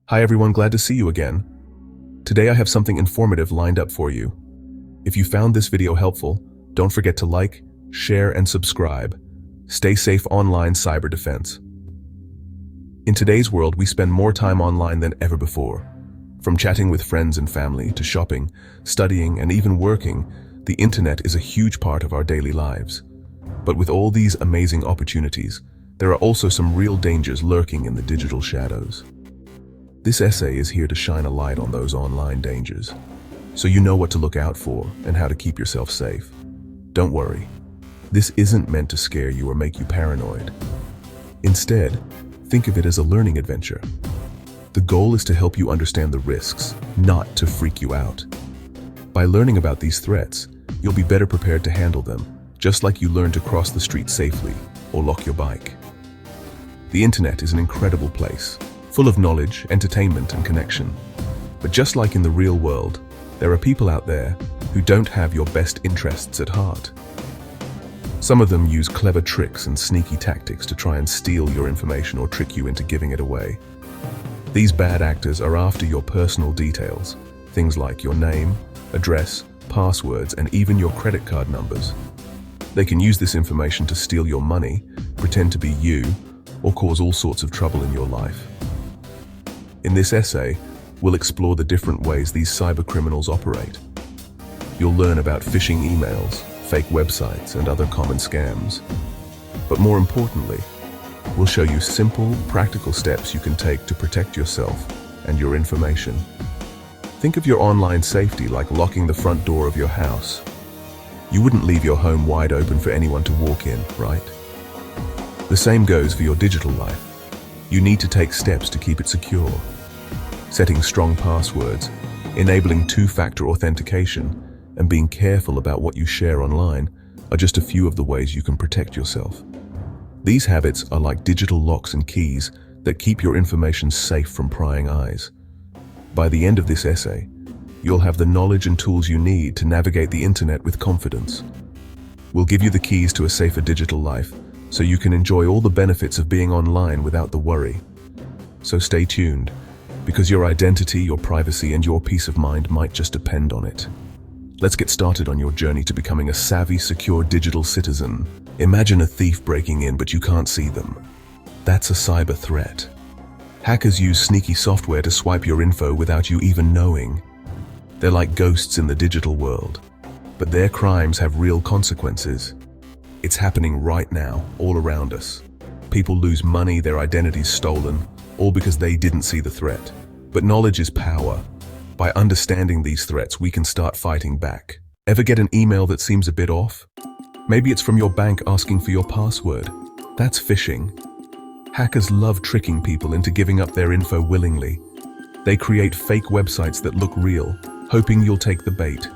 Hi everyone, glad to see you again. Today I have something informative lined up for you. If you found this video helpful, don't forget to like, share, and subscribe. Stay safe online cyber defense. In today's world, we spend more time online than ever before. From chatting with friends and family to shopping, studying, and even working, the internet is a huge part of our daily lives. But with all these amazing opportunities, there are also some real dangers lurking in the digital shadows. This essay is here to shine a light on those online dangers, so you know what to look out for and how to keep yourself safe. Don't worry, this isn't meant to scare you or make you paranoid. Instead, think of it as a learning adventure. The goal is to help you understand the risks, not to freak you out. By learning about these threats, you'll be better prepared to handle them, just like you learn to cross the street safely or lock your bike. The internet is an incredible place, full of knowledge, entertainment, and connection. But just like in the real world, there are people out there who don't have your best interests at heart. Some of them use clever tricks and sneaky tactics to try and steal your information or trick you into giving it away. These bad actors are after your personal details, things like your name, address, passwords, and even your credit card numbers. They can use this information to steal your money, pretend to be you, or cause all sorts of trouble in your life. In this essay, we'll explore the different ways these cybercriminals operate. You'll learn about phishing emails, fake websites, and other common scams. But more importantly, we'll show you simple, practical steps you can take to protect yourself and your information. Think of your online safety like locking the front door of your house. You wouldn't leave your home wide open for anyone to walk in, right? The same goes for your digital life. You need to take steps to keep it secure. Setting strong passwords, enabling two-factor authentication, and being careful about what you share online are just a few of the ways you can protect yourself. These habits are like digital locks and keys that keep your information safe from prying eyes. By the end of this essay, you'll have the knowledge and tools you need to navigate the internet with confidence. We'll give you the keys to a safer digital life so you can enjoy all the benefits of being online without the worry. So stay tuned, because your identity, your privacy, and your peace of mind might just depend on it. Let's get started on your journey to becoming a savvy, secure digital citizen. Imagine a thief breaking in, but you can't see them. That's a cyber threat. Hackers use sneaky software to swipe your info without you even knowing. They're like ghosts in the digital world, but their crimes have real consequences. It's happening right now, all around us. People lose money, their identities stolen, all because they didn't see the threat. But knowledge is power. By understanding these threats, we can start fighting back. Ever get an email that seems a bit off? Maybe it's from your bank asking for your password. That's phishing. Hackers love tricking people into giving up their info willingly. They create fake websites that look real, hoping you'll take the bait.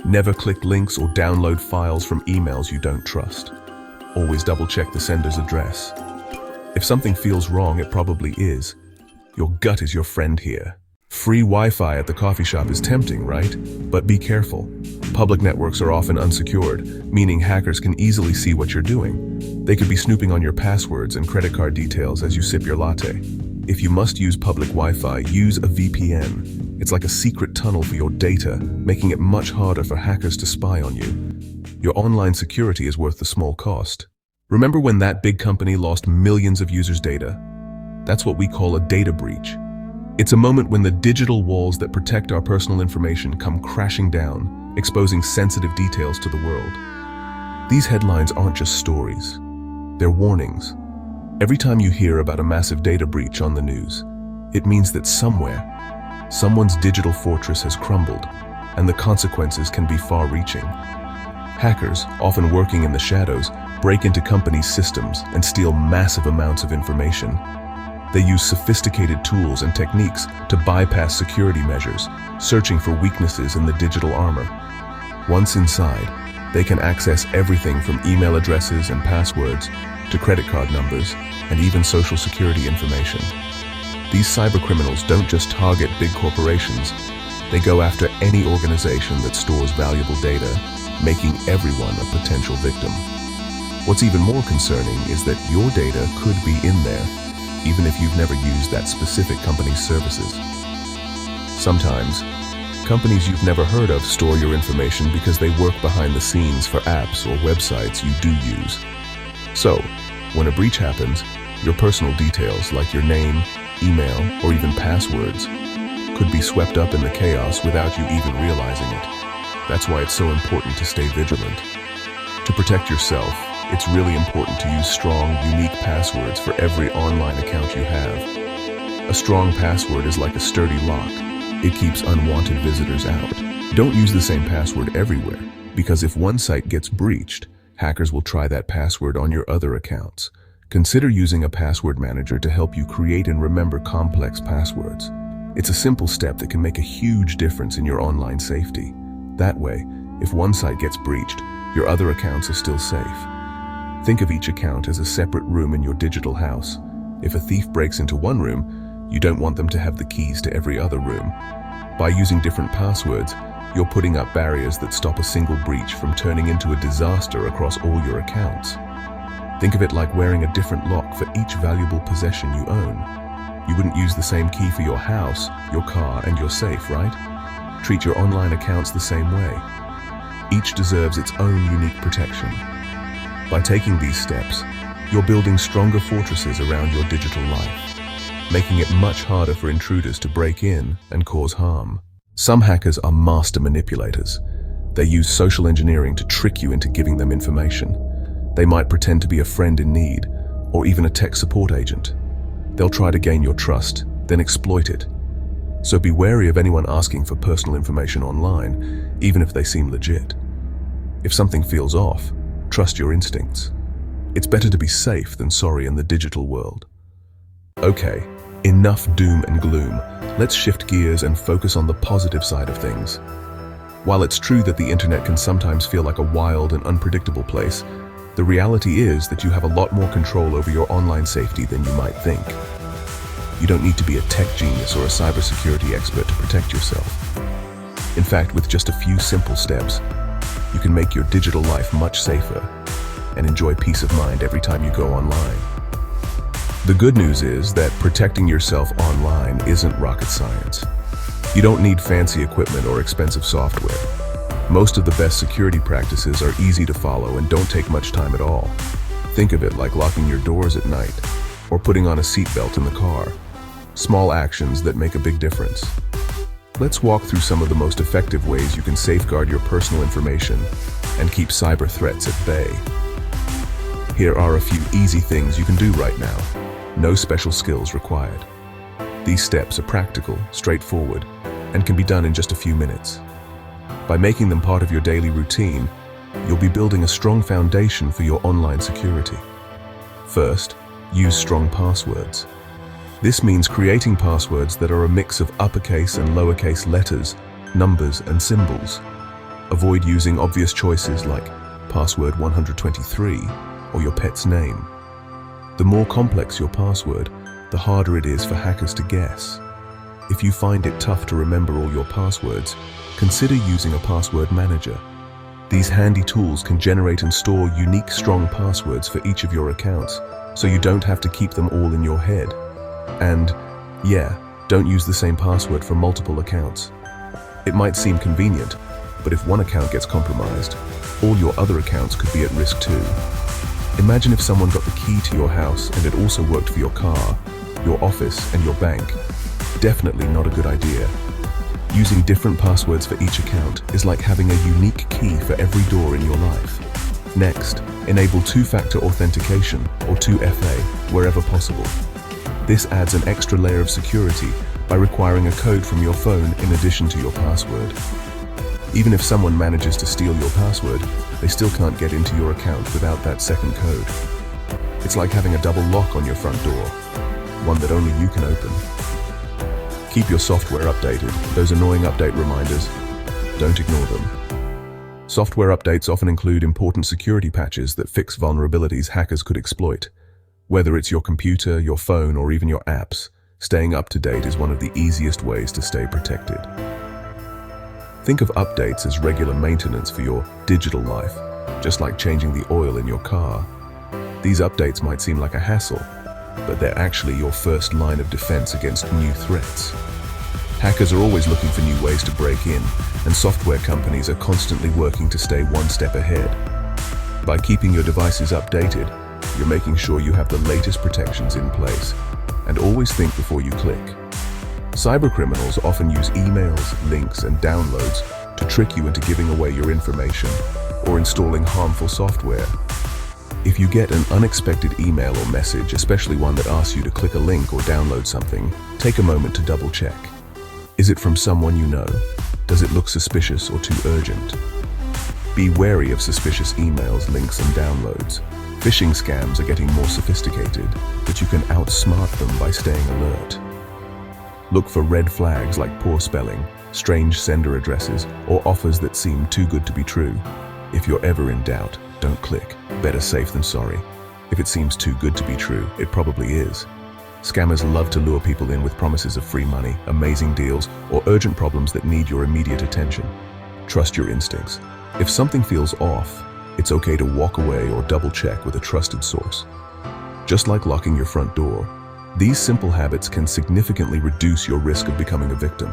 Never click links or download files from emails you don't trust. Always double-check the sender's address. If something feels wrong, it probably is. Your gut is your friend here. Free Wi-Fi at the coffee shop is tempting, right? But be careful. Public networks are often unsecured, meaning hackers can easily see what you're doing. They could be snooping on your passwords and credit card details as you sip your latte. If you must use public Wi-Fi, use a VPN. It's like a secret tunnel for your data, making it much harder for hackers to spy on you. Your online security is worth the small cost. Remember when that big company lost millions of users' data? That's what we call a data breach. It's a moment when the digital walls that protect our personal information come crashing down, exposing sensitive details to the world. These headlines aren't just stories. They're warnings. Every time you hear about a massive data breach on the news, it means that somewhere, someone's digital fortress has crumbled, and the consequences can be far-reaching. Hackers, often working in the shadows, break into companies' systems and steal massive amounts of information. They use sophisticated tools and techniques to bypass security measures, searching for weaknesses in the digital armor. Once inside, they can access everything from email addresses and passwords to credit card numbers and even social security information. These cybercriminals don't just target big corporations. They go after any organization that stores valuable data, making everyone a potential victim. What's even more concerning is that your data could be in there, even if you've never used that specific company's services. Sometimes, companies you've never heard of store your information because they work behind the scenes for apps or websites you do use. So, when a breach happens, your personal details like your name, email, or even passwords could be swept up in the chaos without you even realizing it. That's why it's so important to stay vigilant. To protect yourself, it's really important to use strong, unique passwords for every online account you have. A strong password is like a sturdy lock. It keeps unwanted visitors out. Don't use the same password everywhere, because if one site gets breached, hackers will try that password on your other accounts. Consider using a password manager to help you create and remember complex passwords. It's a simple step that can make a huge difference in your online safety. That way, if one site gets breached, your other accounts are still safe. Think of each account as a separate room in your digital house. If a thief breaks into one room, you don't want them to have the keys to every other room. By using different passwords, you're putting up barriers that stop a single breach from turning into a disaster across all your accounts. Think of it like wearing a different lock for each valuable possession you own. You wouldn't use the same key for your house, your car, and your safe, right? Treat your online accounts the same way. Each deserves its own unique protection. By taking these steps, you're building stronger fortresses around your digital life, making it much harder for intruders to break in and cause harm. Some hackers are master manipulators. They use social engineering to trick you into giving them information. They might pretend to be a friend in need, or even a tech support agent. They'll try to gain your trust, then exploit it. So be wary of anyone asking for personal information online, even if they seem legit. If something feels off, trust your instincts. It's better to be safe than sorry in the digital world. Okay, enough doom and gloom. Let's shift gears and focus on the positive side of things. While it's true that the internet can sometimes feel like a wild and unpredictable place, the reality is that you have a lot more control over your online safety than you might think. You don't need to be a tech genius or a cybersecurity expert to protect yourself. In fact, with just a few simple steps, you can make your digital life much safer and enjoy peace of mind every time you go online. The good news is that protecting yourself online isn't rocket science. You don't need fancy equipment or expensive software. Most of the best security practices are easy to follow and don't take much time at all. Think of it like locking your doors at night or putting on a seatbelt in the car. Small actions that make a big difference. Let's walk through some of the most effective ways you can safeguard your personal information and keep cyber threats at bay. Here are a few easy things you can do right now. No special skills required. These steps are practical, straightforward, and can be done in just a few minutes. By making them part of your daily routine, you'll be building a strong foundation for your online security. First, use strong passwords. This means creating passwords that are a mix of uppercase and lowercase letters, numbers, and symbols. Avoid using obvious choices like password 123 or your pet's name. The more complex your password, the harder it is for hackers to guess. If you find it tough to remember all your passwords, consider using a password manager. These handy tools can generate and store unique, strong passwords for each of your accounts, so you don't have to keep them all in your head. And, yeah, don't use the same password for multiple accounts. It might seem convenient, but if one account gets compromised, all your other accounts could be at risk too. Imagine if someone got the key to your house and it also worked for your car, your office, and your bank. Definitely not a good idea. Using different passwords for each account is like having a unique key for every door in your life. Next, enable two-factor authentication, or 2FA, wherever possible. This adds an extra layer of security by requiring a code from your phone in addition to your password. Even if someone manages to steal your password, they still can't get into your account without that second code. It's like having a double lock on your front door, one that only you can open. Keep your software updated. Those annoying update reminders, don't ignore them. Software updates often include important security patches that fix vulnerabilities hackers could exploit. Whether it's your computer, your phone, or even your apps, staying up to date is one of the easiest ways to stay protected. Think of updates as regular maintenance for your digital life, just like changing the oil in your car. These updates might seem like a hassle, but they're actually your first line of defense against new threats. Hackers are always looking for new ways to break in, and software companies are constantly working to stay one step ahead. By keeping your devices updated, you're making sure you have the latest protections in place, and always think before you click. Cybercriminals often use emails, links, and downloads to trick you into giving away your information or installing harmful software. If you get an unexpected email or message, especially one that asks you to click a link or download something, take a moment to double check. Is it from someone you know? Does it look suspicious or too urgent? Be wary of suspicious emails, links, and downloads. Phishing scams are getting more sophisticated, but you can outsmart them by staying alert. Look for red flags like poor spelling, strange sender addresses, or offers that seem too good to be true. If you're ever in doubt, don't click. Better safe than sorry. If it seems too good to be true, it probably is. Scammers love to lure people in with promises of free money, amazing deals, or urgent problems that need your immediate attention. Trust your instincts. If something feels off, it's okay to walk away or double check with a trusted source. Just like locking your front door, these simple habits can significantly reduce your risk of becoming a victim.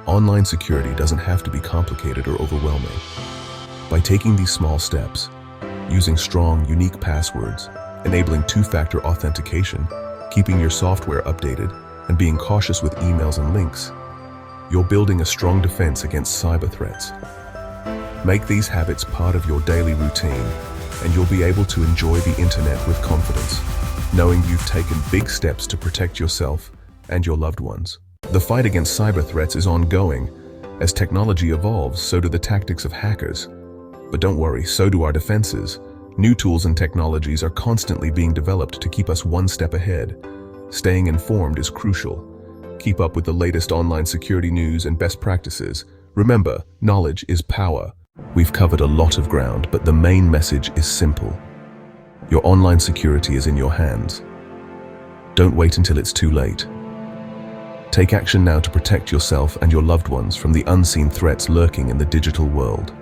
Online security doesn't have to be complicated or overwhelming. By taking these small steps, using strong, unique passwords, enabling two-factor authentication, keeping your software updated, and being cautious with emails and links, you're building a strong defense against cyber threats. Make these habits part of your daily routine, and you'll be able to enjoy the internet with confidence, knowing you've taken big steps to protect yourself and your loved ones. The fight against cyber threats is ongoing. As technology evolves, so do the tactics of hackers. But don't worry, so do our defenses. New tools and technologies are constantly being developed to keep us one step ahead. Staying informed is crucial. Keep up with the latest online security news and best practices. Remember, knowledge is power. We've covered a lot of ground, but the main message is simple. Your online security is in your hands. Don't wait until it's too late. Take action now to protect yourself and your loved ones from the unseen threats lurking in the digital world.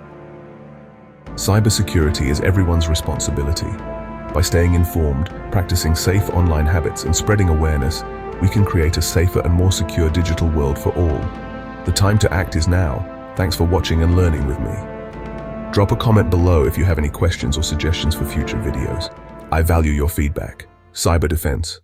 Cybersecurity is everyone's responsibility. By staying informed, practicing safe online habits, and spreading awareness, we can create a safer and more secure digital world for all. The time to act is now. Thanks for watching and learning with me. Drop a comment below if you have any questions or suggestions for future videos. I value your feedback. Cyber defense.